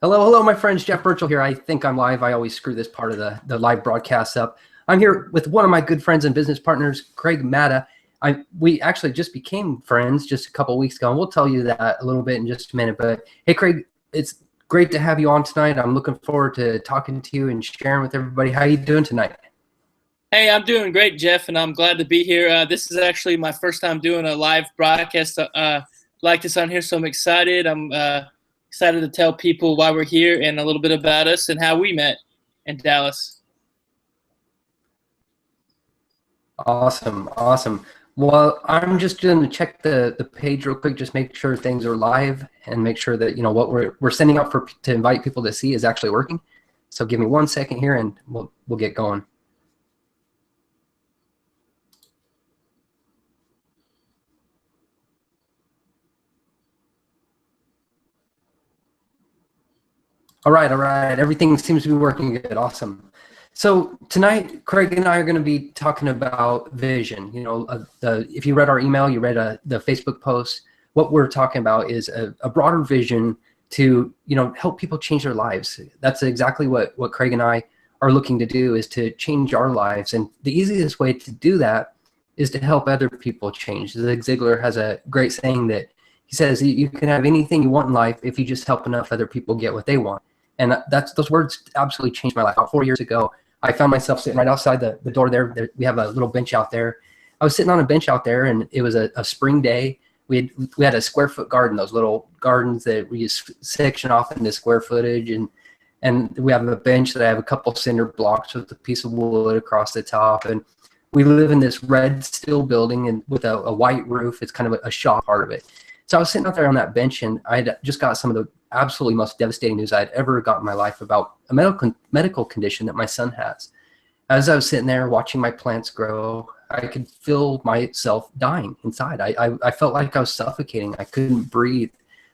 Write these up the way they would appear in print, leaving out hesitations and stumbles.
Hello, hello, my friends. Jeff Burchell here. I think I'm live. I always screw this part of the live broadcast up. I'm here with one of my good friends and business partners, Craig Matta. We actually just became friends just a couple of weeks ago, and we'll tell you that a little bit in just a minute. But hey, Craig, it's great to have you on tonight. I'm looking forward to talking to you and sharing with everybody. How you doing tonight? Hey, I'm doing great, Jeff, and I'm glad to be here. This is actually my first time doing a live broadcast like this on here, so I'm excited. I'm excited to tell people why we're here and a little bit about us and how we met in Dallas. Awesome, awesome. Well, I'm just going to check the page real quick, just make sure things are live and make sure that what we're sending out for to invite people to see is actually working. So give me 1 second here, and we'll get going. All right, all right. Everything seems to be working good. Awesome. So tonight, Craig and I are going to be talking about vision. If you read our email, you read the Facebook post. What we're talking about is a broader vision to help people change their lives. That's exactly what Craig and I are looking to do, is to change our lives. And the easiest way to do that is to help other people change. Zig Ziglar has a great saying that he says you can have anything you want in life if you just help enough other people get what they want. And those words absolutely changed my life. About 4 years ago, I found myself sitting right outside the door there. We have a little bench out there. I was sitting on a bench out there, and it was a spring day. We had a square foot garden, those little gardens that we just section off into square footage, and we have a bench that I have a couple cinder blocks with a piece of wood across the top, and we live in this red steel building and with a white roof. It's kind of a shop part of it. So I was sitting out there on that bench, and I had just got some of the absolutely most devastating news I'd ever got in my life about a medical condition that my son has. As I was sitting there watching my plants grow, I could feel myself dying inside. I felt like I was suffocating. I couldn't breathe.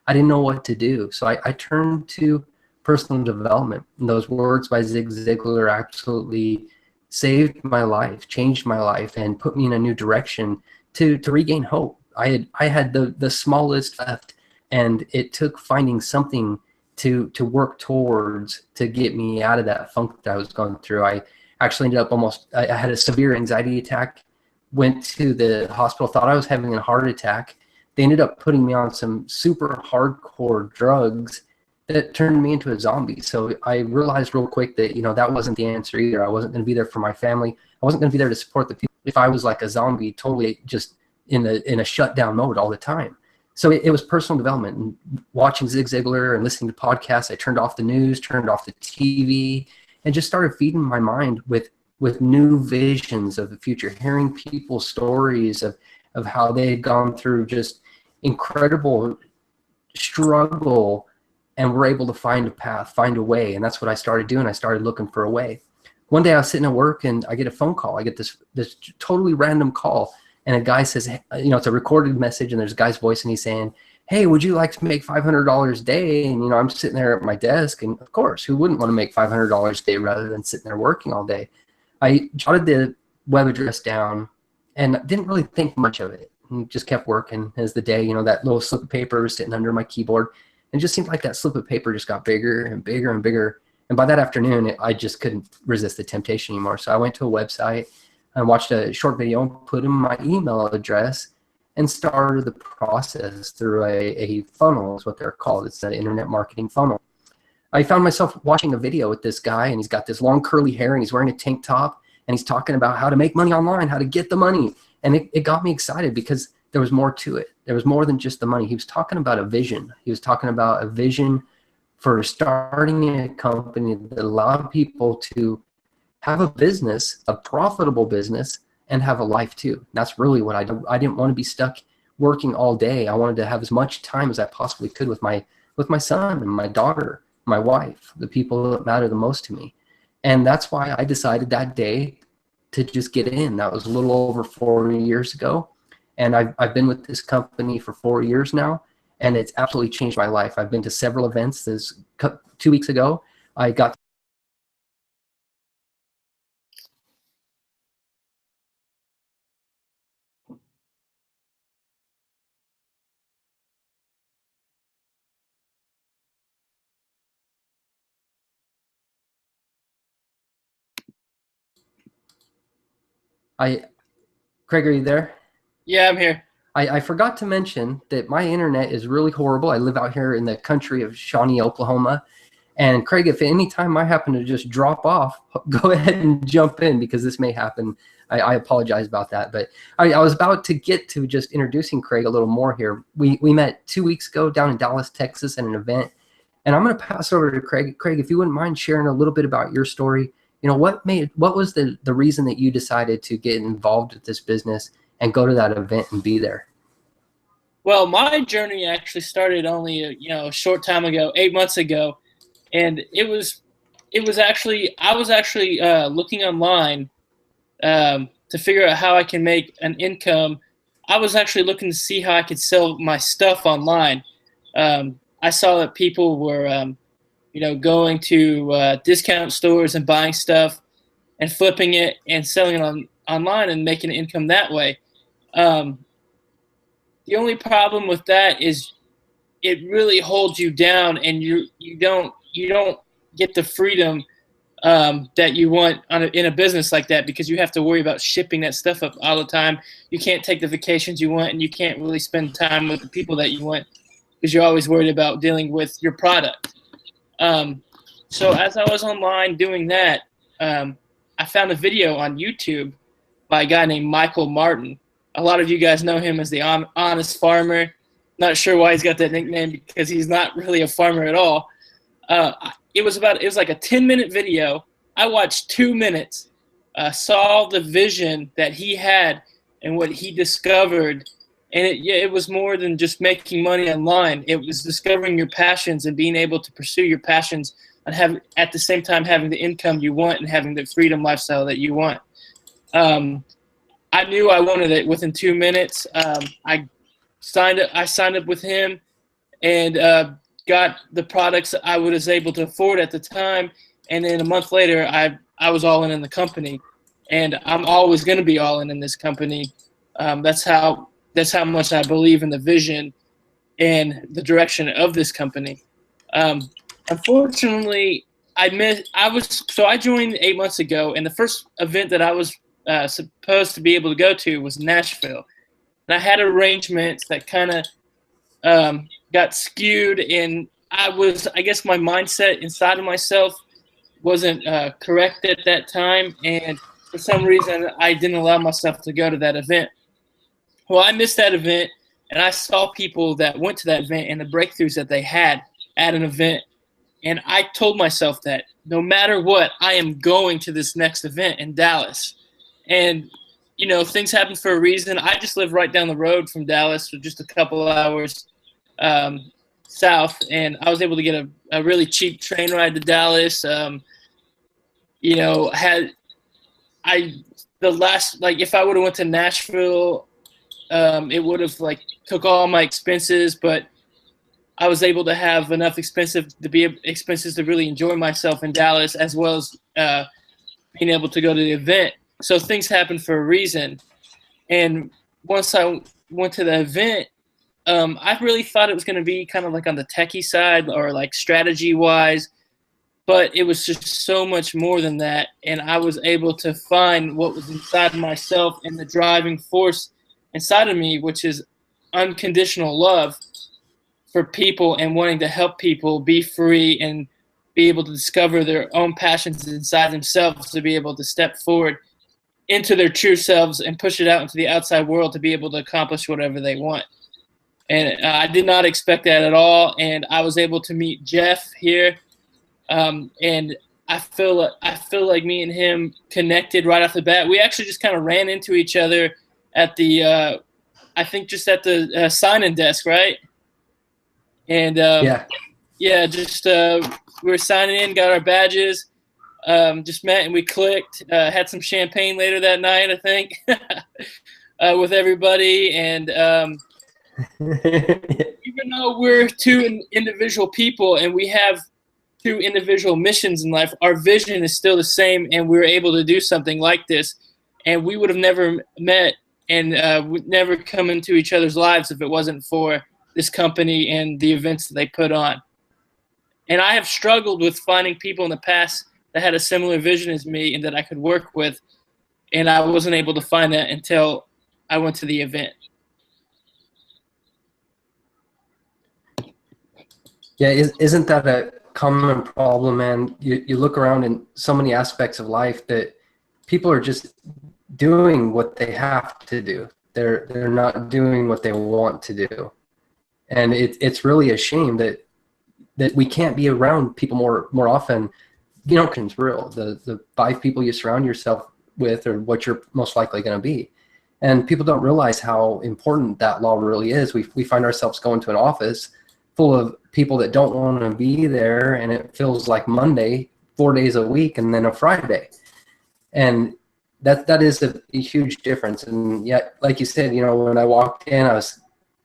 I didn't know what to do. So I turned to personal development. And those words by Zig Ziglar absolutely saved my life, changed my life, and put me in a new direction to regain hope. I had the smallest left, and it took finding something to work towards to get me out of that funk that I was going through. I actually ended up I had a severe anxiety attack, went to the hospital, thought I was having a heart attack. They ended up putting me on some super hardcore drugs that turned me into a zombie. So I realized real quick that that wasn't the answer either. I wasn't going to be there for my family. I wasn't going to be there to support the people if I was like a zombie, totally just in a shutdown mode all the time. So it was personal development, and watching Zig Ziglar and listening to podcasts. I turned off the news, turned off the TV, and just started feeding my mind with new visions of the future, hearing people's stories of how they had gone through just incredible struggle and were able to find a path, find a way. And that's what I started doing. I started looking for a way. One day I was sitting at work, and I get a phone call. I get this totally random call, and a guy says, it's a recorded message, and there's a guy's voice, and he's saying, "Hey, would you like to make $500 a day?" And I'm sitting there at my desk, and of course, who wouldn't want to make $500 a day rather than sitting there working all day? I jotted the web address down and didn't really think much of it, and just kept working as the day. That little slip of paper was sitting under my keyboard, and it just seemed like that slip of paper just got bigger and bigger and bigger. And by that afternoon, I just couldn't resist the temptation anymore. So I went to a website and watched a short video and put in my email address and started the process through a funnel, is what they're called. It's an internet marketing funnel. I found myself watching a video with this guy, and he's got this long curly hair, and he's wearing a tank top, and he's talking about how to make money online, how to get the money. And it got me excited because there was more to it. There was more than just the money. He was talking about a vision. He was talking about a vision for starting a company that allowed people to have a business, a profitable business, and have a life too. And that's really what I do. I didn't want to be stuck working all day. I wanted to have as much time as I possibly could with my son and my daughter, my wife, the people that matter the most to me. And that's why I decided that day to just get in. That was a little over 4 years ago. And I've been with this company for 4 years now, and it's absolutely changed my life. I've been to several events. 2 weeks ago, I got I, Craig, are you there? Yeah, I'm here. I forgot to mention that my internet is really horrible. I live out here in the country of Shawnee, Oklahoma. And Craig, if any time I happen to just drop off, go ahead and jump in because this may happen. I apologize about that. But I was about to get to just introducing Craig a little more here. We met 2 weeks ago down in Dallas, Texas at an event. And I'm going to pass over to Craig. Craig, if you wouldn't mind sharing a little bit about your story, what was the reason that you decided to get involved with this business and go to that event and be there? Well, my journey actually started only a short time ago, 8 months ago, and it was actually I was actually looking online to figure out how I can make an income. I was actually looking to see how I could sell my stuff online. I saw that people were going to discount stores and buying stuff and flipping it and selling it online and making an income that way. Um, the only problem with that is it really holds you down, and you don't get the freedom that you want in a business like that, because you have to worry about shipping that stuff up all the time. You can't take the vacations you want, and you can't really spend time with the people that you want because you're always worried about dealing with your product. Um, so as I was online doing that, I found a video on YouTube by a guy named Michael Martin. A lot of you guys know him as the Honest Farmer. Not sure why he's got that nickname, because he's not really a farmer at all. It was like a 10-minute video. I watched 2 minutes, saw the vision that he had and what he discovered, and it was more than just making money online. It was discovering your passions and being able to pursue your passions and have at the same time having the income you want and having the freedom lifestyle that you want. I knew I wanted it within 2 minutes. I signed up with him and got the products I was able to afford at the time. And then a month later, I was all in the company, and I'm always going to be all in this company. That's how much I believe in the vision and the direction of this company. Unfortunately, I joined 8 months ago, and the first event that I was supposed to be able to go to was Nashville, and I had arrangements that kind of got skewed, and I guess my mindset inside of myself wasn't correct at that time, and for some reason I didn't allow myself to go to that event. Well, I missed that event, and I saw people that went to that event and the breakthroughs that they had at an event, and I told myself that no matter what, I am going to this next event in Dallas. And things happen for a reason. I just live right down the road from Dallas, so just a couple of hours south, and I was able to get a really cheap train ride to Dallas. If I would have went to Nashville, it would have took all my expenses, but I was able to have enough expenses to really enjoy myself in Dallas, as well as being able to go to the event. So things happen for a reason. And once I went to the event, I really thought it was going to be kind of like on the techie side or like strategy wise, but it was just so much more than that. And I was able to find what was inside of myself and the driving force inside of me, which is unconditional love for people and wanting to help people be free and be able to discover their own passions inside themselves, to be able to step forward into their true selves and push it out into the outside world to be able to accomplish whatever they want. And I did not expect that at all. And I was able to meet Jeff here, and I feel like me and him connected right off the bat. We actually just kind of ran into each other at the I think just at the sign-in desk, right? And just we were signing in, got our badges, just met and we clicked. Had some champagne later that night, I think, with everybody. And even though we're two individual people and we have two individual missions in life, our vision is still the same, and we were able to do something like this. And we would have never met and would never come into each other's lives if it wasn't for this company and the events that they put on. And I have struggled with finding people in the past that had a similar vision as me and that I could work with. and I wasn't able to find that until I went to the event. Yeah, isn't that a common problem, man? You look around in so many aspects of life that people are just doing what they have to do. They're not doing what they want to do. And it's really a shame that we can't be around people more often. You know, it's real. The 5 people you surround yourself with are what you're most likely going to be. And people don't realize how important that law really is. We find ourselves going to an office full of people that don't want to be there, and it feels like Monday 4 days a week and then a Friday. And that is a huge difference. And yet, like you said, you know, when I walked in, I was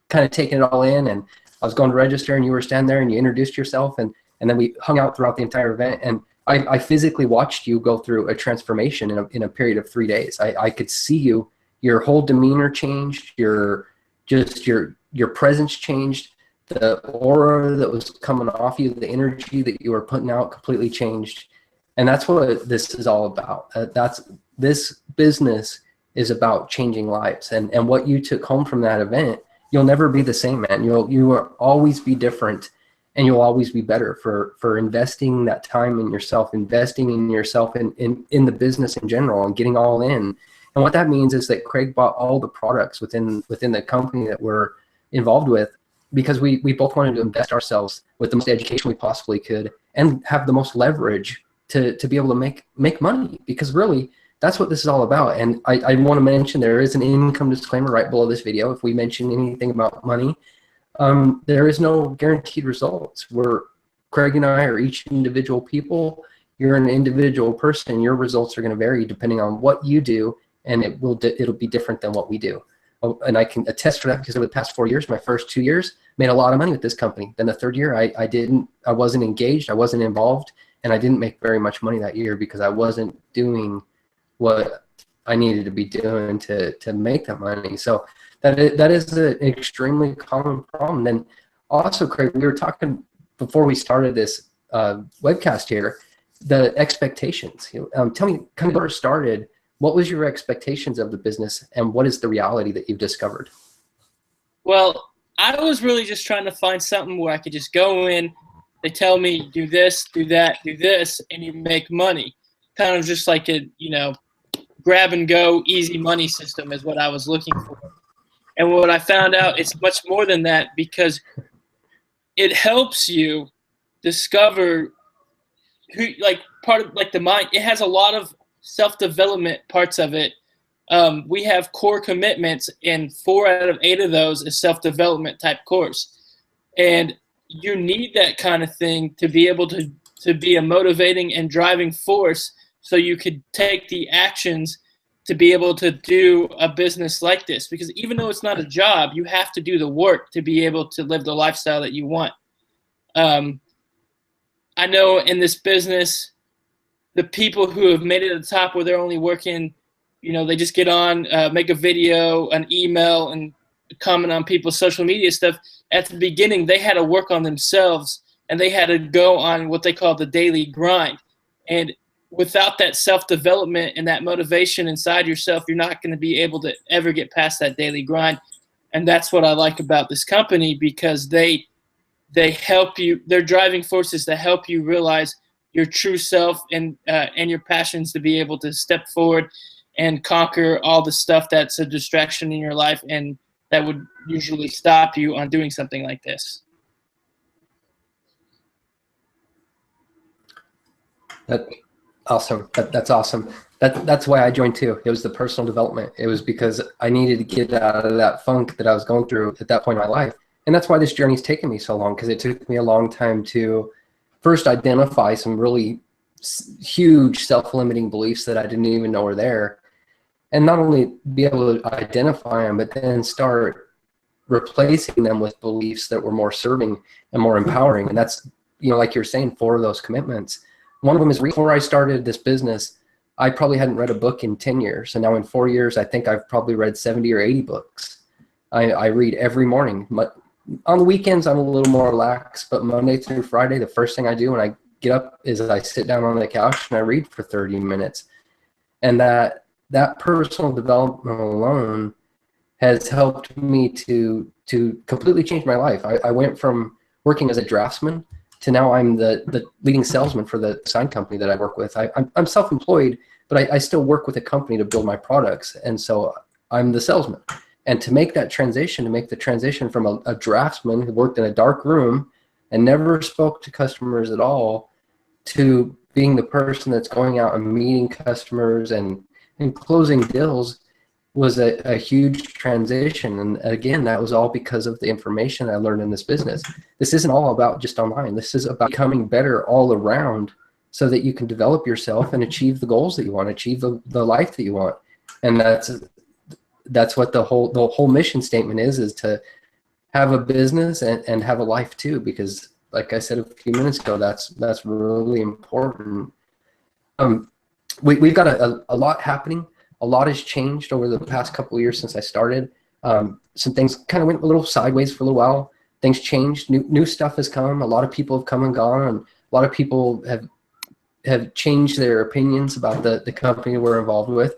kind of taking it all in, and I was going to register, and you were standing there and you introduced yourself, and then we hung out throughout the entire event. And I physically watched you go through a transformation in a period of 3 days. I could see you, your whole demeanor changed, your presence changed, the aura that was coming off you, the energy that you were putting out completely changed. And that's what this is all about. This business is about changing lives. And what you took home from that event, you'll never be the same, man. You will always be different, and you'll always be better for investing that time in yourself, investing in yourself in the business in general, and getting all in. And what that means is that Craig bought all the products within the company that we're involved with, because we both wanted to invest ourselves with the most education we possibly could and have the most leverage to be able to make money, because really that's what this is all about. And I want to mention there is an income disclaimer right below this video. If we mention anything about money, there is no guaranteed results. Craig and I are each individual people. You're an individual person. Your results are going to vary depending on what you do, and it'll be different than what we do. Oh, and I can attest for that, because over the past 4 years, my first 2 years, made a lot of money with this company. Then the third year, I wasn't engaged, I wasn't involved, and I didn't make very much money that year because I wasn't doing what I needed to be doing to make that money. So that is an extremely common problem. And also, Craig, we were talking before we started this webcast here, the expectations. Tell me, kind of where it started. What was your expectations of the business, and what is the reality that you've discovered? Well, I was really just trying to find something where I could just go in, they tell me do this, do that, do this, and you make money. Kind of just like a, grab and go easy money system is what I was looking for. And what I found out, it's much more than that, because it helps you discover who, part of the mind. It has a lot of self-development parts of it. We have core commitments, and 4 out of 8 of those is self-development type course. And you need that kind of thing to be able to be a motivating and driving force, so you could take the actions to be able to do a business like this. Because even though it's not a job, you have to do the work to be able to live the lifestyle that you want. I know in this business, the people who have made it at the top where they're only working, they just get on, make a video, an email, and comment on people's social media stuff. At the beginning, they had to work on themselves, and they had to go on what they call the daily grind. And without that self-development and that motivation inside yourself, you're not going to be able to ever get past that daily grind. And that's what I like about this company, because they help you. They're driving forces to help you realize your true self and your passions, to be able to step forward and conquer all the stuff that's a distraction in your life and that would usually stop you on doing something like this. That's awesome. That's awesome. That's why I joined too. It was the personal development. It was because I needed to get out of that funk that I was going through at that point in my life. And that's why this journey's taken me so long, because it took me a long time to first identify some really huge self-limiting beliefs that I didn't even know were there. And not only be able to identify them, but then start replacing them with beliefs that were more serving and more empowering. And that's, like you're saying, 4 of those commitments. One of them is, before I started this business, I probably hadn't read a book in 10 years. And now in 4 years, I think I've probably read 70 or 80 books. I read every morning. On the weekends, I'm a little more relaxed, but Monday through Friday, the first thing I do when I get up is I sit down on the couch and I read for 30 minutes. And that that personal development alone has helped me to completely change my life. I went from working as a draftsman to now I'm the leading salesman for the sign company that I work with. I'm self-employed, but I still work with a company to build my products. And so I'm the salesman. And to make that transition, to make the transition from a draftsman who worked in a dark room and never spoke to customers at all to being the person that's going out and meeting customers and closing deals was a huge transition. And again, that was all because of the information I learned in this business. This isn't all about just online. This is about becoming better all around so that you can develop yourself and achieve the goals that you want, achieve the life that you want. And that's what the whole mission statement is to have a business and have a life too, because like I said a few minutes ago, that's really important. We've got a lot happening. A lot has changed over the past couple of years since I started. Some things kind of went a little sideways for a little while. Things changed. New stuff has come. A lot of people have come and gone, and a lot of people have changed their opinions about the company we're involved with.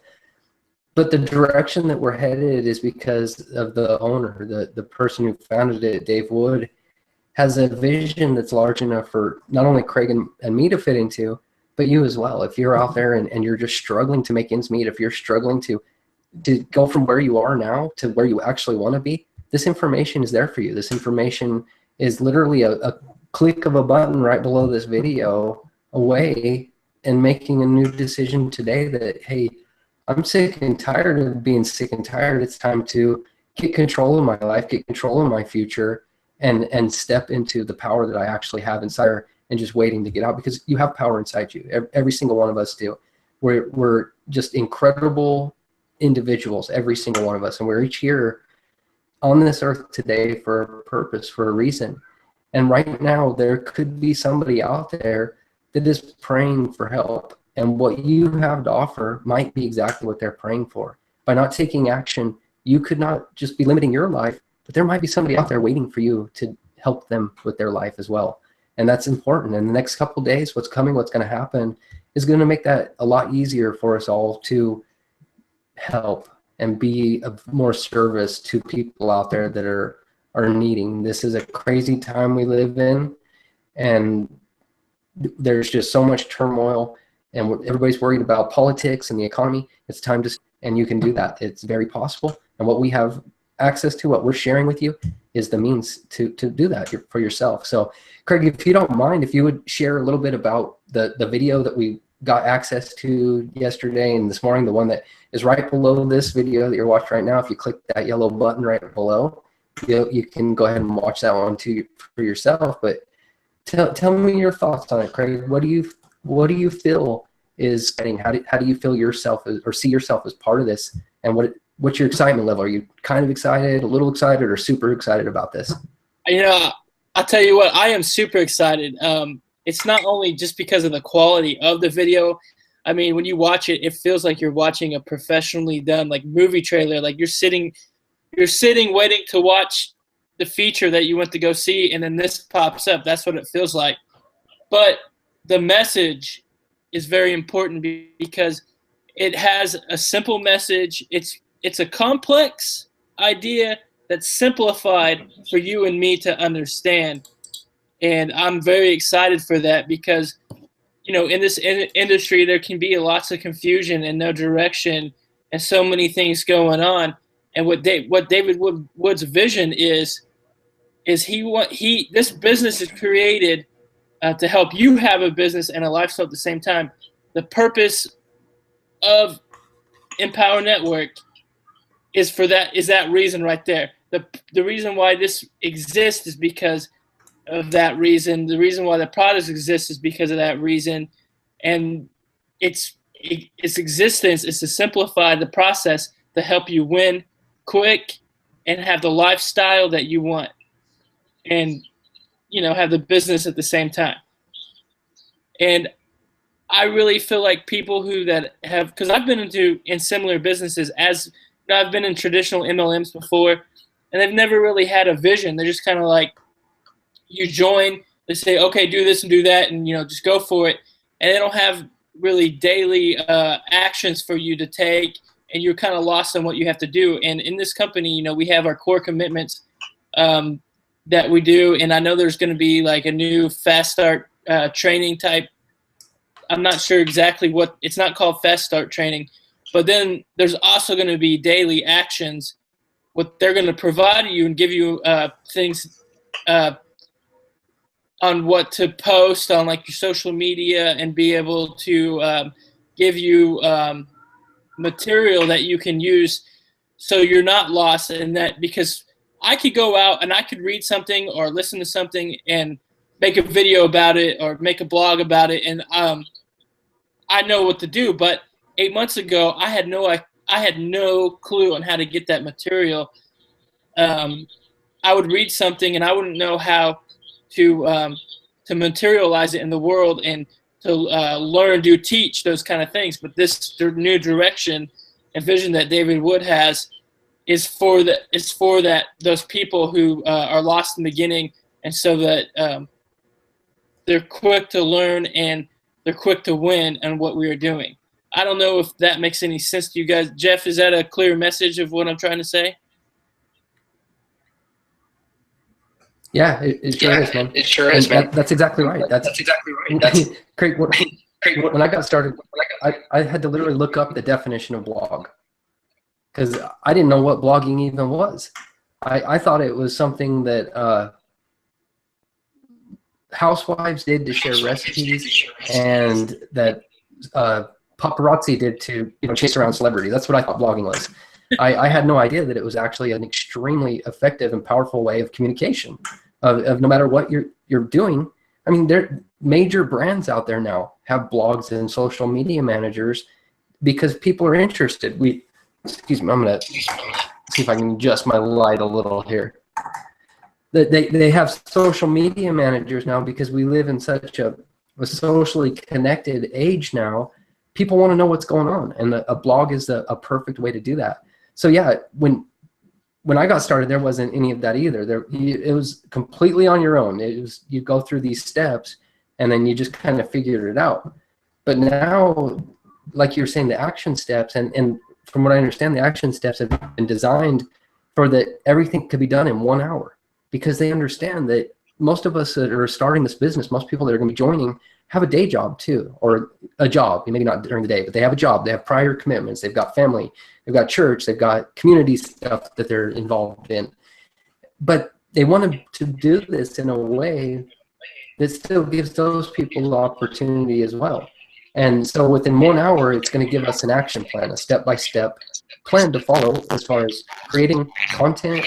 But the direction that we're headed is because of the owner, the person who founded it, Dave Wood, has a vision that's large enough for not only Craig and me to fit into, but you as well. If you're out there and you're just struggling to make ends meet, if you're struggling to go from where you are now to where you actually want to be, this information is there for you. This information is literally a click of a button right below this video away, and making a new decision today that, hey, I'm sick and tired of being sick and tired. It's time to get control of my life, get control of my future, and step into the power that I actually have inside her, and just waiting to get out, because you have power inside you. Every single one of us do. We're just incredible individuals, every single one of us, and we're each here on this earth today for a purpose, for a reason. And right now, there could be somebody out there that is praying for help, and what you have to offer might be exactly what they're praying for. By not taking action, you could not just be limiting your life, but there might be somebody out there waiting for you to help them with their life as well. And that's important. In the next couple of days, what's coming, what's going to happen is going to make that a lot easier for us all to help and be of more service to people out there that are needing. This is a crazy time we live in, and there's just so much turmoil, and everybody's worried about politics and the economy. It's time to, and you can do that. It's very possible. And what we have access to, what we're sharing with you, is the means to do that for yourself. So Craig, if you don't mind, if you would share a little bit about the video that we got access to yesterday and this morning, the one that is right below this video that you're watching right now. If you click that yellow button right below, you can go ahead and watch that one too for yourself. But tell me your thoughts on it, Craig. What do you feel is exciting? How do you feel yourself or see yourself as part of this? And what's your excitement level? Are you kind of excited, a little excited, or super excited about this? You know, I'll tell you what, I am super excited. It's not only just because of the quality of the video. I mean, when you watch it, it feels like you're watching a professionally done like movie trailer. Like you're sitting waiting to watch the feature that you went to go see, and then this pops up. That's what it feels like. But the message is very important because it has a simple message. It's a complex idea that's simplified for you and me to understand. And I'm very excited for that because, you know, in this industry, there can be lots of confusion and no direction and so many things going on. And what David Wood's vision is this business is created to help you have a business and a lifestyle at the same time. The purpose of Empower Network is that reason right there. The reason why this exists is because of that reason. The reason why the products exist is because of that reason. And its existence is to simplify the process to help you win quick and have the lifestyle that you want, and, you know, have the business at the same time. And I really feel like people because I've been in similar businesses, as you know, I've been in traditional MLMs before, and they've never really had a vision. They're just kind of like, you join, they say, okay, do this and do that, and, you know, just go for it. And they don't have really daily actions for you to take, and you're kind of lost on what you have to do. And in this company, you know, we have our core commitments that we do, and I know there's going to be like a new fast start training type. I'm not sure exactly what, it's not called fast start training, but then there's also going to be daily actions. What they're going to provide you and give you things on what to post on like your social media, and be able to give you material that you can use so you're not lost in that. Because I could go out and I could read something or listen to something and make a video about it or make a blog about it, and I know what to do. But 8 months ago, I had no clue on how to get that material. I would read something and I wouldn't know how to materialize it in the world and to learn, do, teach, those kind of things. But this new direction and vision that David Wood has is for those people who are lost in the beginning, and so that they're quick to learn and they're quick to win on what we are doing. I don't know if that makes any sense to you guys. Jeff, is that a clear message of what I'm trying to say? Yeah, it sure is, man. It sure is, man. That's exactly right. That's exactly right. That's Craig. When I got started, I had to literally look up the definition of blog, because I didn't know what blogging even was. I thought it was something that housewives did to share recipes, and that paparazzi did to chase around celebrities. That's what I thought blogging was. I had no idea that it was actually an extremely effective and powerful way of communication. Of no matter what you're doing. I mean, there major brands out there now have blogs and social media managers because people are interested. Excuse me, I'm gonna see if I can adjust my light a little here. They have social media managers now because we live in such a socially connected age now. People want to know what's going on, and a blog is a perfect way to do that. So yeah, when I got started, there wasn't any of that either. It was completely on your own. You go through these steps, and then you just kind of figured it out. But now, like you're saying, the action steps, and from what I understand, the action steps have been designed for that everything could be done in 1 hour, because they understand that most of us that are starting this business, most people that are going to be joining, have a day job too, or a job, maybe not during the day, but they have a job, they have prior commitments, they've got family, they've got church, they've got community stuff that they're involved in. But they want to do this in a way that still gives those people the opportunity as well. And so within 1 hour, it's going to give us an action plan, a step-by-step plan to follow as far as creating content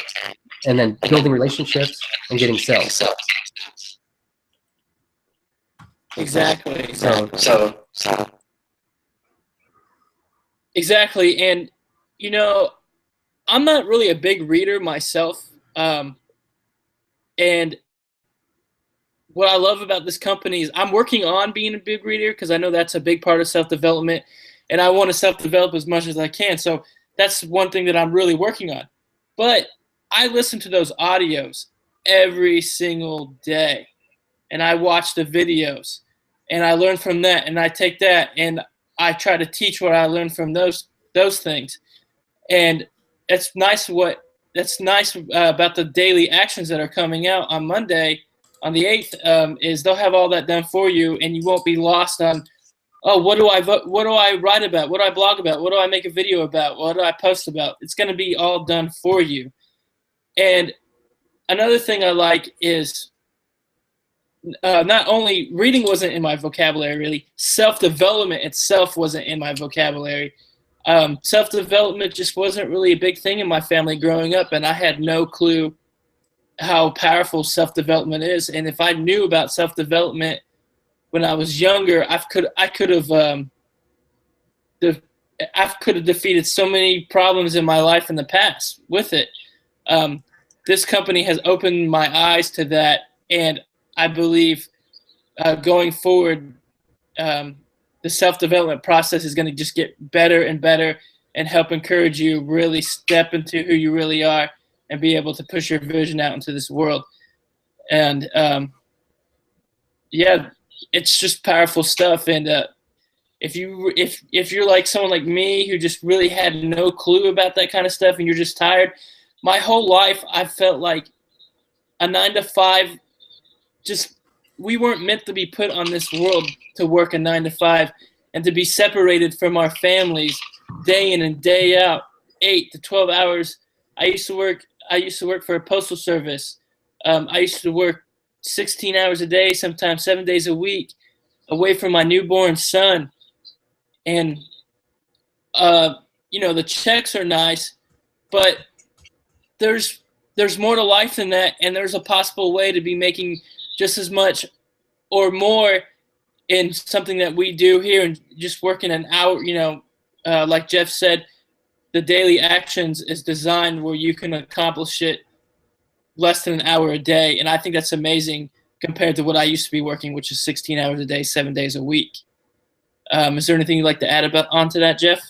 and then building relationships and getting sales. Exactly. Exactly. And, I'm not really a big reader myself. And what I love about this company is I'm working on being a big reader, because I know that's a big part of self-development, and I want to self-develop as much as I can. So that's one thing that I'm really working on. But I listen to those audios every single day, and I watch the videos, and I learn from that, and I take that, and I try to teach what I learned from those things. And that's nice about the daily actions that are coming out on Monday, on the 8th, is they'll have all that done for you, and you won't be lost on, oh, what do I write about? What do I blog about? What do I make a video about? What do I post about? It's going to be all done for you. And another thing I like is not only reading wasn't in my vocabulary, really, self-development itself wasn't in my vocabulary. Self-development just wasn't really a big thing in my family growing up, and I had no clue how powerful self-development is. And if I knew about self-development when I was younger, I could have defeated so many problems in my life in the past with it. This company has opened my eyes to that, and I believe going forward, the self-development process is going to just get better and better, and help encourage you really step into who you really are and be able to push your vision out into this world. And yeah, it's just powerful stuff. And if you're like someone like me who just really had no clue about that kind of stuff and you're just tired, my whole life I felt like a 9 to 5 just we weren't meant to be put on this world to work a 9 to 5 and to be separated from our families day in and day out, 8 to 12 hours. I used to work for a postal service. I used to work 16 hours a day, sometimes 7 days a week, away from my newborn son. And the checks are nice, but there's more to life than that, and there's a possible way to be making just as much or more in something that we do here and just working an hour. Like Jeff said, the daily actions is designed where you can accomplish it less than an hour a day, and I think that's amazing compared to what I used to be working, which is 16 hours a day, 7 days a week. Is there anything you'd like to add onto that, Jeff?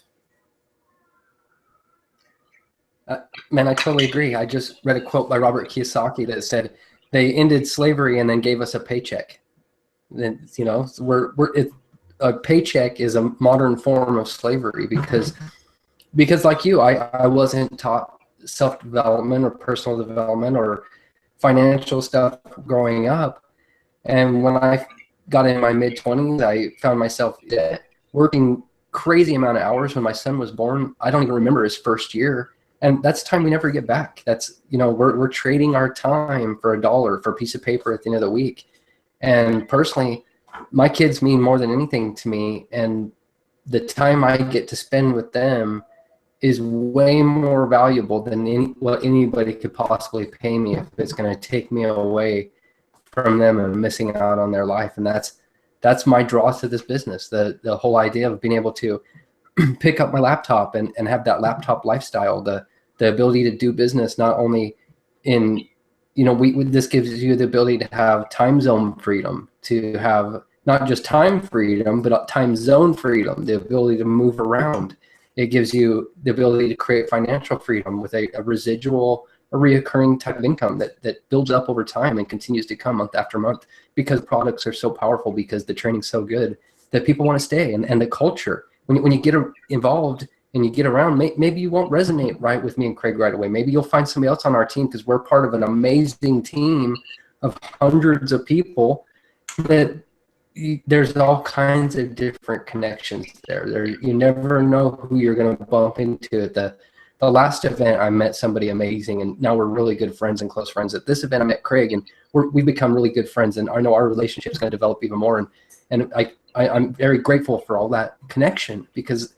Man, I totally agree. I just read a quote by Robert Kiyosaki that said they ended slavery and then gave us a paycheck. Then a paycheck is a modern form of slavery because like you, I wasn't taught self-development or personal development or financial stuff growing up. And when I got in my mid-20s, I found myself working crazy amount of hours. When my son was born, I don't even remember his first year. And that's time we never get back. That's, we're trading our time for $1 for a piece of paper at the end of the week. And personally, my kids mean more than anything to me. And the time I get to spend with them is way more valuable than what anybody could possibly pay me if it's going to take me away from them and missing out on their life. And that's my draw to this business. The whole idea of being able to pick up my laptop and have that laptop lifestyle, the ability to do business, not only in, this gives you the ability to have time zone freedom, to have not just time freedom, but time zone freedom, the ability to move around. It gives you the ability to create financial freedom with a residual, a reoccurring type of income that builds up over time and continues to come month after month, because products are so powerful, because the training's so good that people want to stay. And the culture, when you get involved and you get around, maybe you won't resonate right with me and Craig right away. Maybe you'll find somebody else on our team, because we're part of an amazing team of hundreds of people that there's all kinds of different connections there. You never know who you're going to bump into. At the last event, I met somebody amazing, and now we're really good friends and close friends. At this event, I met Craig, and we've become really good friends, and I know our relationship is going to develop even more. And I'm very grateful for all that connection, because,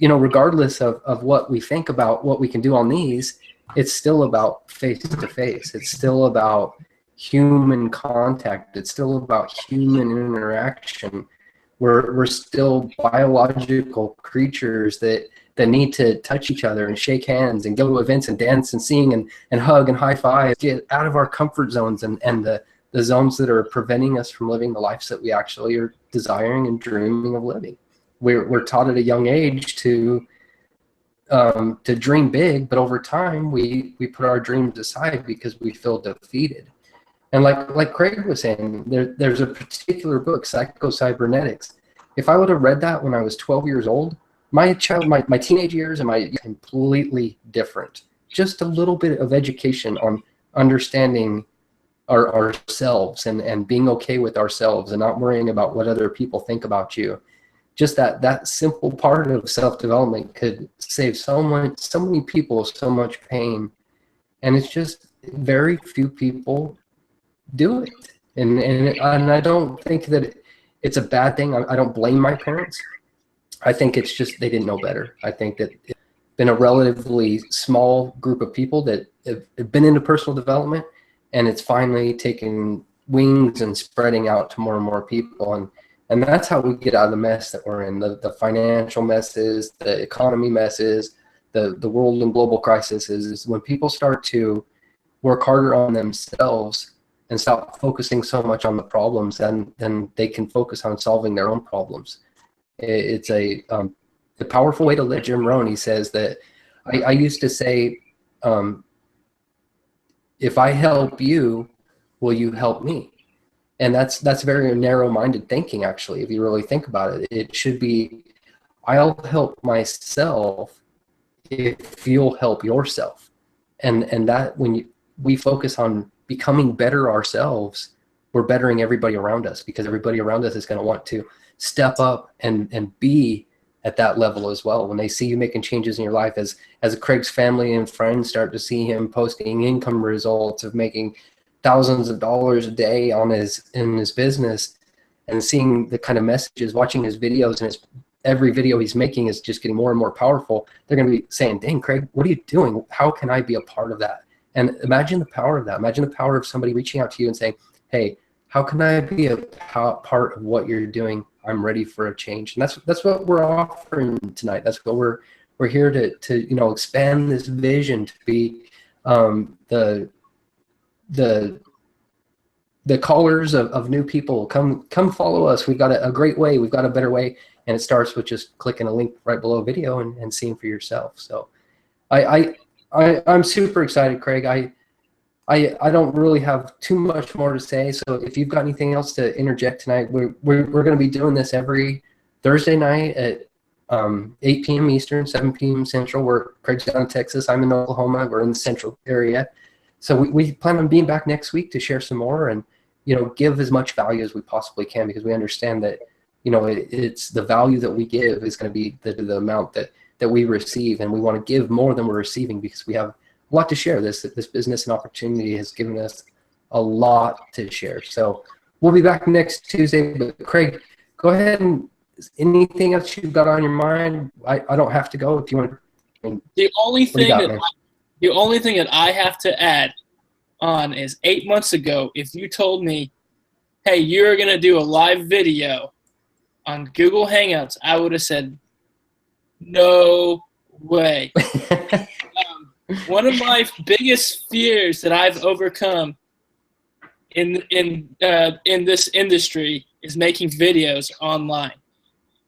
regardless of what we think about what we can do on these, it's still about face to face. It's still about human contact. It's still about human interaction. We're still biological creatures that need to touch each other and shake hands and go to events and dance and sing and hug and high five, get out of our comfort zones and the zones that are preventing us from living the lives that we actually are desiring and dreaming of living. We're taught at a young age to dream big, but over time we put our dreams aside because we feel defeated. And like Craig was saying, there's a particular book, Psycho-Cybernetics. If I would have read that when I was 12 years old, my teenage years and my completely different. Just a little bit of education on understanding ourselves and being okay with ourselves and not worrying about what other people think about you. Just that simple part of self-development could save so many people so much pain. And it's just very few people do it. And I don't think that it's a bad thing. I don't blame my parents. I think it's just they didn't know better. I think that it's been a relatively small group of people that have been into personal development, and it's finally taken wings and spreading out to more and more people. And that's how we get out of the mess that we're in, the financial messes, the economy messes, the world and global crisis is when people start to work harder on themselves and stop focusing so much on the problems, then they can focus on solving their own problems. It's a powerful way to live. Jim Rohn, he says that I used to say, if I help you, will you help me? And that's very narrow-minded thinking, actually, if you really think about it. It should be, I'll help myself if you'll help yourself. And that we focus on becoming better ourselves, we're bettering everybody around us, because everybody around us is going to want to step up and be at that level as well. When they see you making changes in your life, as Craig's family and friends start to see him posting income results of making thousands of dollars a day in his business, and seeing the kind of messages, watching his videos, and every video he's making is just getting more and more powerful, they're going to be saying, dang, Craig, what are you doing? How can I be a part of that? And imagine the power of that. Imagine the power of somebody reaching out to you and saying, hey, how can I be a part of what you're doing? I'm ready for a change. And that's what we're offering tonight. That's what we're here to expand this vision to be the callers of new people. Come follow us. We've got a great way. We've got a better way. And it starts with just clicking a link right below a video and seeing for yourself. So I'm super excited, Craig. I don't really have too much more to say. So if you've got anything else to interject tonight, we're going to be doing this every Thursday night at 8 p.m. Eastern, 7 p.m. Central. Craig's down in Texas. I'm in Oklahoma. We're in the central area. So we plan on being back next week to share some more and, give as much value as we possibly can, because we understand that, it's the value that we give is going to be the amount that we receive. And we want to give more than we're receiving, because we have a lot to share. This business and opportunity has given us a lot to share. So we'll be back next Tuesday. But Craig, go ahead, and anything else you've got on your mind? I don't have to go if you want. The only thing that I have to add on is 8 months ago, if you told me, hey, you're going to do a live video on Google Hangouts, I would have said, no way. One of my biggest fears that I've overcome in this industry is making videos online.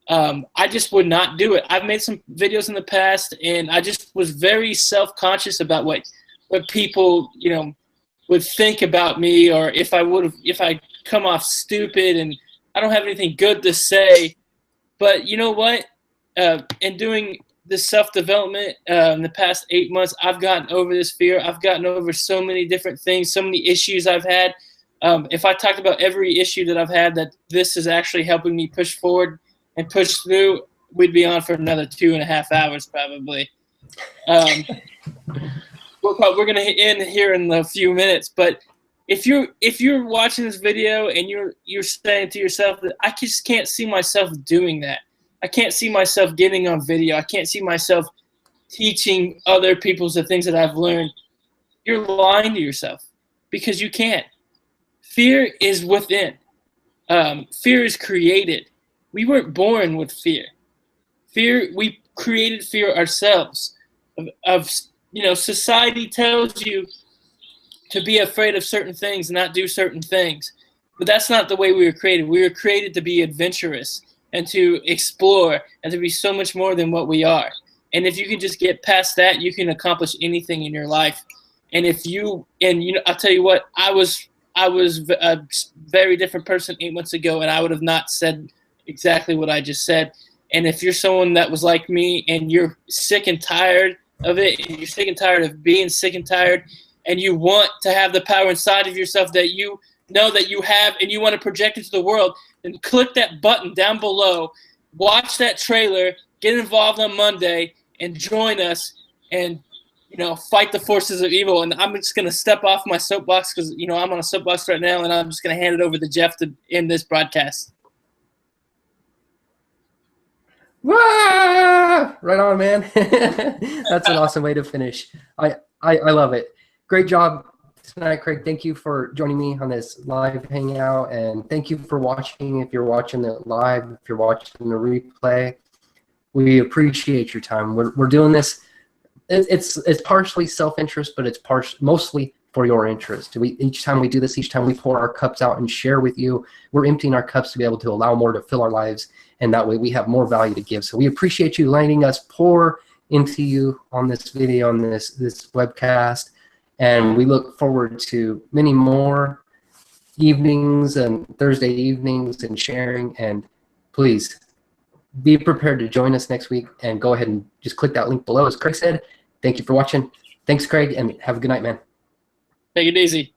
I just would not do it. I've made some videos in the past, and I just was very self-conscious about what people, would think about me, or if I come off stupid and I don't have anything good to say. But you know what? In doing this self-development in the past 8 months, I've gotten over this fear. I've gotten over so many different things, so many issues I've had. If I talked about every issue that I've had, that this is actually helping me push forward and push through, we'd be on for another 2.5 hours probably. We're going to end here in a few minutes, but if you're watching this video and you're saying to yourself that I just can't see myself doing that, I can't see myself getting on video, I can't see myself teaching other people the things that I've learned, you're lying to yourself, because you can't. Fear is within. Fear is created. We weren't born with fear. We created fear ourselves. Society tells you to be afraid of certain things and not do certain things. But that's not the way we were created. We were created to be adventurous and to explore and to be so much more than what we are. And if you can just get past that, you can accomplish anything in your life. And I'll tell you what, I was a very different person 8 months ago, and I would have not said exactly what I just said. And if you're someone that was like me and you're sick and tired of it, and you're sick and tired of being sick and tired, and you want to have the power inside of yourself that you know that you have, and you want to project it to the world, then click that button down below, watch that trailer, get involved on Monday, and join us, and fight the forces of evil. And I'm just going to step off my soapbox, because I'm on a soapbox right now, and I'm just going to hand it over to Jeff to end this broadcast. Wah! Right on, man. That's an awesome way to finish. I love it. Great job tonight, Craig. Thank you for joining me on this live hangout, and thank you for watching. If you're watching it live, if you're watching the replay, we appreciate your time. We're doing this. It's partially self-interest, but it's mostly for your interest. Each time we do this, each time we pour our cups out and share with you, we're emptying our cups to be able to allow more to fill our lives, and that way we have more value to give. So we appreciate you letting us pour into you on this video, on this webcast, and we look forward to many more evenings and Thursday evenings and sharing. And please be prepared to join us next week, and go ahead and just click that link below. As Craig said, thank you for watching. Thanks, Craig, and have a good night, man. Take it easy.